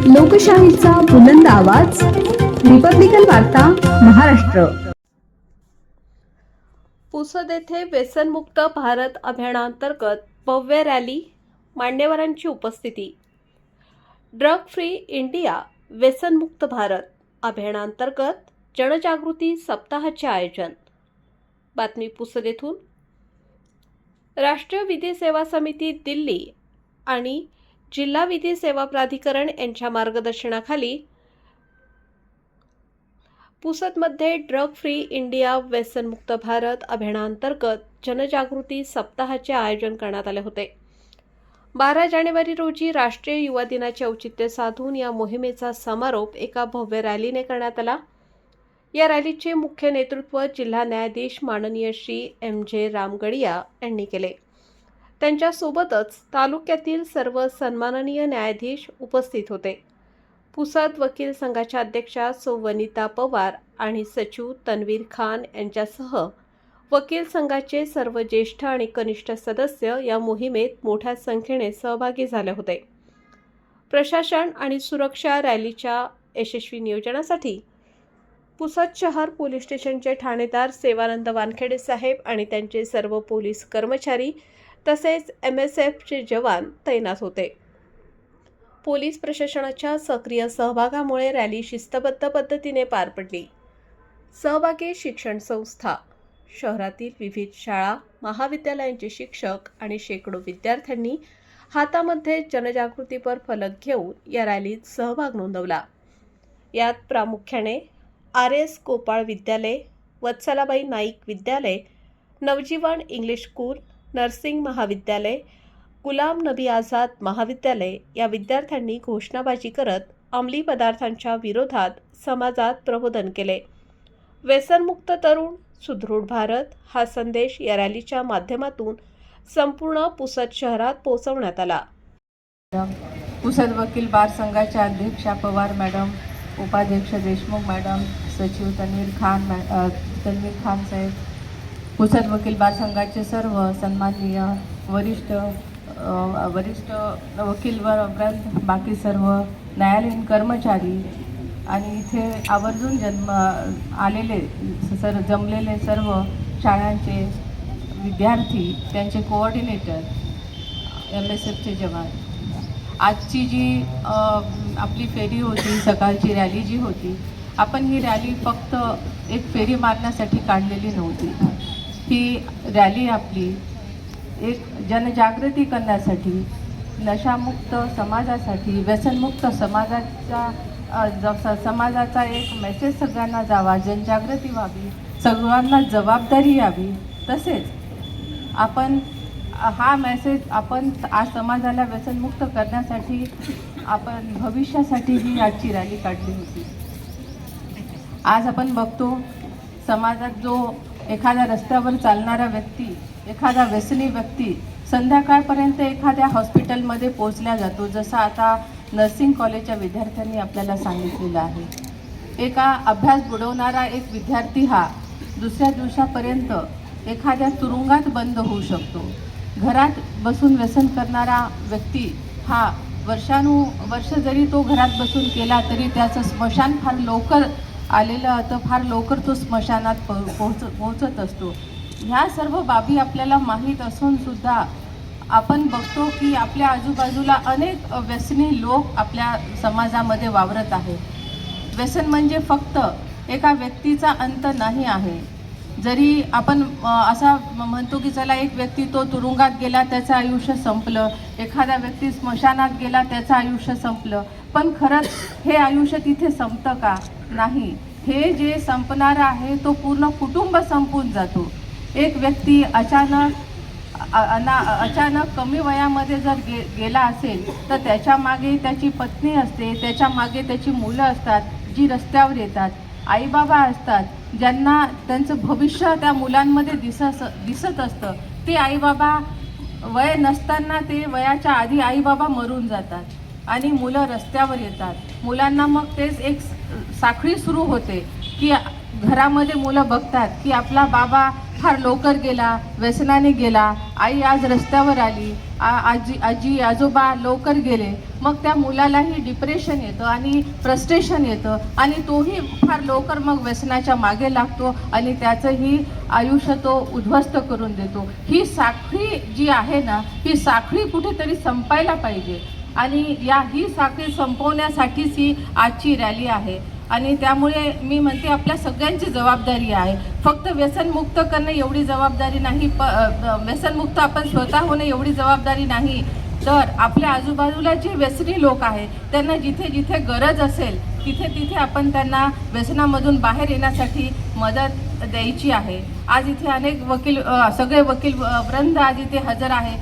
लोकशाहीचा बुलंद आवाज, रिपब्लिकन वार्ता, महाराष्ट्र। पुसद येथे व्यसनमुक्त भारत अभियानांतर्गत भव्य रॅली, मान्यवरांची उपस्थिती। ड्रग फ्री इंडिया व्यसनमुक्त भारत अभियानांतर्गत जनजागृती सप्ताहाचे आयोजन। बातमी पुसद येथून। राष्ट्रीय विधी सेवा समिती दिल्ली आणि जिल्हा विधी सेवा प्राधिकरण यांच्या मार्गदर्शनाखाली पुसदमध्ये ड्रग फ्री इंडिया व्यसनमुक्त भारत अभियानांतर्गत जनजागृती सप्ताहाचे आयोजन करण्यात आले होते। 12 जानेवारी रोजी राष्ट्रीय युवा दिनाचे औचित्य साधून या मोहिमेचा समारोप एका भव्य रॅलीने करण्यात आला। या रॅलीचे मुख्य नेतृत्व जिल्हा न्यायाधीश माननीय श्री M.J. रामगडिया यांनी केले। त्यांच्यासोबतच तालुक्यातील सर्व सन्माननीय न्यायाधीश उपस्थित होते। पुसद वकील संघाच्या अध्यक्षा सौ वनिता पवार आणि सचिव तन्वीर खान यांच्यासह वकील संघाचे सर्व ज्येष्ठ आणि कनिष्ठ सदस्य या मोहिमेत मोठ्या संख्येने सहभागी झाले होते। प्रशासन आणि सुरक्षा रॅलीच्या यशस्वी नियोजनासाठी पुसद शहर पोलीस स्टेशनचे ठाणेदार सेवानंद वानखेडे साहेब आणि त्यांचे सर्व पोलीस कर्मचारी तसेच MSFचे जवान तैनात होते। पोलीस प्रशासनाच्या सक्रिय सहभागामुळे रॅली शिस्तबद्ध पद्धतीने पार पडली। सहभागी शिक्षण संस्था, शहरातील विविध शाळा, महाविद्यालयांचे शिक्षक आणि शेकडो विद्यार्थ्यांनी हातामध्ये जनजागृतीपर फलक घेऊन या रॅलीत सहभाग नोंदवला। यात प्रामुख्याने RS गोपाळ विद्यालय, वत्सलाबाई नाईक विद्यालय, नवजीवन इंग्लिश स्कूल, नर्सिंग महाविद्यालय, गुलाम नबी आझाद महाविद्यालय या विद्यार्थ्यांनी घोषणाबाजी करत अंमली पदार्थांच्या विरोधात समाजात प्रबोधन केले। व्यसनमुक्त तरुण सुदृढ भारत हा संदेश या रॅलीच्या माध्यमातून संपूर्ण पुसद शहरात पोहोचवण्यात आला। पुसद वकील बार संघाच्या अध्यक्षा पवार मॅडम, उपाध्यक्ष देशमुख मॅडम, सचिव तन्वीर खान साहेब, पुसद वकील बार संघाचे सर्व सन्माननीय वरिष्ठ वकील वृंद, बाकी सर्व न्यायालयीन कर्मचारी आणि इथे आवर्जून आलेले जमलेले सर्व शाळांचे विद्यार्थी, त्यांचे कोऑर्डिनेटर, MSFचे जवान। आजची जी आपली फेरी होती, सकाळची रॅली जी होती, आपण ही रॅली फक्त एक फेरी मारण्यासाठी काढलेली नव्हती। ही रॅली आपली एक जनजागृती करण्यासाठी, नशामुक्त समाजासाठी, व्यसनमुक्त समाजाचा एक मेसेज सगळ्यांना जावा, जनजागृती व्हावी, सगळ्यांना जबाबदारी यावी, तसेच आपण हा मेसेज आपण आज समाजाला व्यसनमुक्त करण्यासाठी आपण भविष्यासाठी ही आजची रॅली काढली होती। आज आपण बघतो समाजात जो एखाद्या रस्त्यावर चालणारा व्यक्ती, एखादा व्यसनी व्यक्ती संध्याकाळपर्यंत एखाद्या हॉस्पिटलमध्ये पोहोचला जातो, जसं आता नर्सिंग कॉलेजच्या विद्यार्थ्यांनी आपल्याला सांगितलेलं आहे। एका अभ्यास बुडवणारा एक विद्यार्थी हा दुसऱ्या दिवसापर्यंत एखाद्या तुरुंगात बंद होऊ शकतो। घरात बसून व्यसन करणारा व्यक्ती हा वर्ष जरी तो घरात बसून केला तरी त्याचं स्मशान फार लवकर आलेलं तर फार लवकर तो स्मशानात पोहोचत असतो। ह्या सर्व बाबी आपल्याला माहीत असून सुद्धा आपण बघतो की आपल्या आजूबाजूला अनेक व्यसनी लोक आपल्या समाजामध्ये वावरत आहेत। व्यसन म्हणजे फक्त एका व्यक्तीचा अंत नाही आहे। जरी आपण असा म्हणतो की चला एक व्यक्ती तो तुरुंगात गेला, त्याचं आयुष्य संपलं, एखादा व्यक्ती स्मशानात गेला, त्याचं आयुष्य संपलं, पण खरंच हे आयुष्य तिथे संपतं का? नाही। हे जे संपणारं आहे तो पूर्ण कुटुंब संपून जातो। एक व्यक्ती अचानक कमी वयामध्ये जर गेला असेल तर त्याच्या मागे त्याची पत्नी असते, त्याच्या मागे त्याची मुलं असतात जी रस्त्यावर येतात, आईबाबा असतात ज्यांना त्यांचं भविष्य त्या मुलांमध्ये दिसत असतं। ते आईबाबा वय नसताना ते वयाच्या आधी आईबाबा मरून जातात आणि मुलं रस्त्यावर येतात। मुलांना मग तेच एक साखळी सुरू होते की घरामध्ये मुलं बघतात की आपला बाबा फार लवकर गेला, व्यसनाने गेला, आई आज रस्त्यावर आली, आजी आजोबा लवकर गेले, मग त्या मुलालाही डिप्रेशन येतं आणि फ्रस्ट्रेशन येतं आणि तोही फार लवकर मग व्यसनाच्या मागे लागतो आणि त्याचंही आयुष्य तो उद्ध्वस्त करून देतो. ही साखळी जी आहे ना, ही साखळी कुठेतरी संपायला पाहिजे आणि ही साखळी संपवण्यासाठीच ही आजची रॅली आहे. आणि त्यामुळे मी म्हणते आपल्या सगळ्यांची जबाबदारी आहे. फक्त व्यसनमुक्त करणं एवढी जबाबदारी नाही, व्यसनमुक्त आपण स्वतः होणं एवढी जबाबदारी नाही, तर आपल्या आजूबाजूला जे व्यसनी लोक आहेत त्यांना जिथे जिथे गरज असेल तिथे आपण त्यांना व्यसनामधून बाहेर येण्यासाठी मदत द्यायची आहे. आज इथे अनेक सगळे वकील वृंद आज इथे हजर आहे,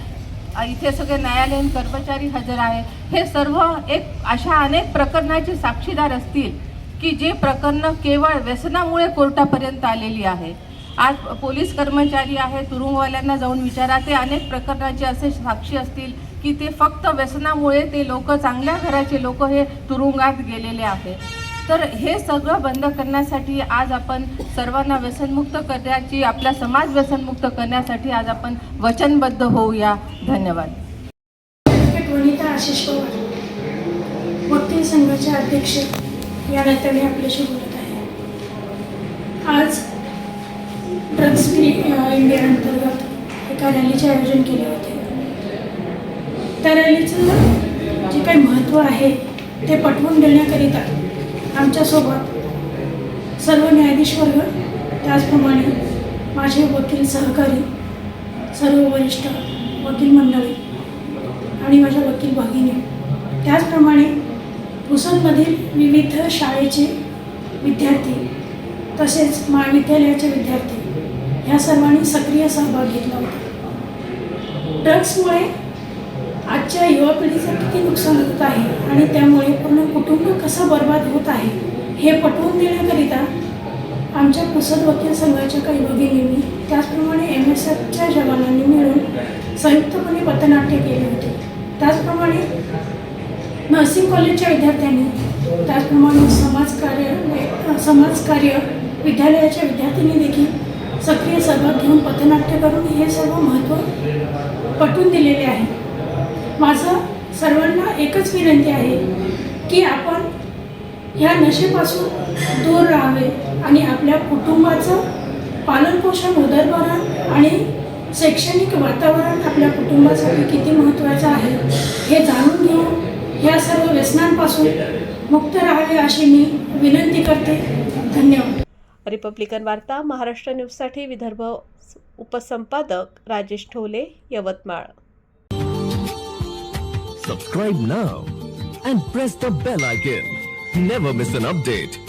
इथे सगळे न्यायालयीन कर्मचारी हजर आहे. हे सर्व अशा अनेक प्रकरणाचे साक्षीदार असतील की जे प्रकरणं केवळ व्यसनामुळे कोर्टापर्यंत आलेली आहे. आज पोलीस कर्मचारी आहे, तुरुंगवाल्यांना जाऊन विचारा, ते अनेक प्रकरणाचे असे साक्षी असतील की ते फक्त व्यसनामुळे ते लोक, चांगल्या घराचे लोक हे तुरुंगात गेलेले आहेत. तर हे सगळं बंद करण्यासाठी आज आपण सर्वांना व्यसनमुक्त करण्याची, आपला समाज व्यसनमुक्त करण्यासाठी आज आपण वचनबद्ध होऊया. धन्यवाद. वनिता आशिष पवार, वकील संघाचे अध्यक्ष या नात्याने आपल्याशी बोलत आहे. आज ड्रग्स फ्री इंडिया अंतर्गत एका रॅलीचे आयोजन केले होते. त्या रॅलीचं जे काही महत्त्व आहे ते पटवून देण्याकरिता आमच्यासोबत सर्व न्यायाधीश वर्ग, त्याचप्रमाणे माझे वकील सहकारी, सर्व वरिष्ठ वकील मंडळी आणि माझ्या वकील भगिनी, त्याचप्रमाणे पुसदमधील विविध शाळेचे विद्यार्थी तसेच महाविद्यालयाचे विद्यार्थी ह्या सर्वांनी सक्रिय सहभाग घेतला होता. ड्रग्समुळे आजच्या युवा पिढीचं किती नुकसान होत आहे आणि त्यामुळे पूर्ण कुटुंब कसं बर्बाद होत आहे हे पटवून देण्याकरिता आमच्या पुसद वकील संघाच्या काही भगिनींनी, त्याचप्रमाणे MSFच्या जवानांनी मिळून संयुक्तपणे पथनाट्य केले होते. त्याचप्रमाणे नर्सिंग कॉलेजच्या विद्यार्थ्यांनी, त्याचप्रमाणे समाजकार्य विद्यालयाच्या विद्यार्थ्यांनी देखील सक्रिय सहभाग घेऊन पथनाट्य करून हे सर्व महत्त्व पटवून दिलेले आहे. माझं सर्वांना एकच विनंती आहे की आपण ह्या नशेपासून दूर राहावे आणि आपल्या कुटुंबाचं पालनपोषण, उदरभरण आणि शैक्षणिक वातावरण आपल्या कुटुंबासाठी किती महत्त्वाचं आहे हे जाणून घेऊन ह्या सर्व व्यसनांपासून मुक्त राहावे अशी मी विनंती करते. धन्यवाद. रिपब्लिकन वार्ता महाराष्ट्र न्यूजसाठी Vidarbha उपसंपादक Rajesh ठोले, Yavatmal. Subscribe now and press the bell icon. Never miss an update.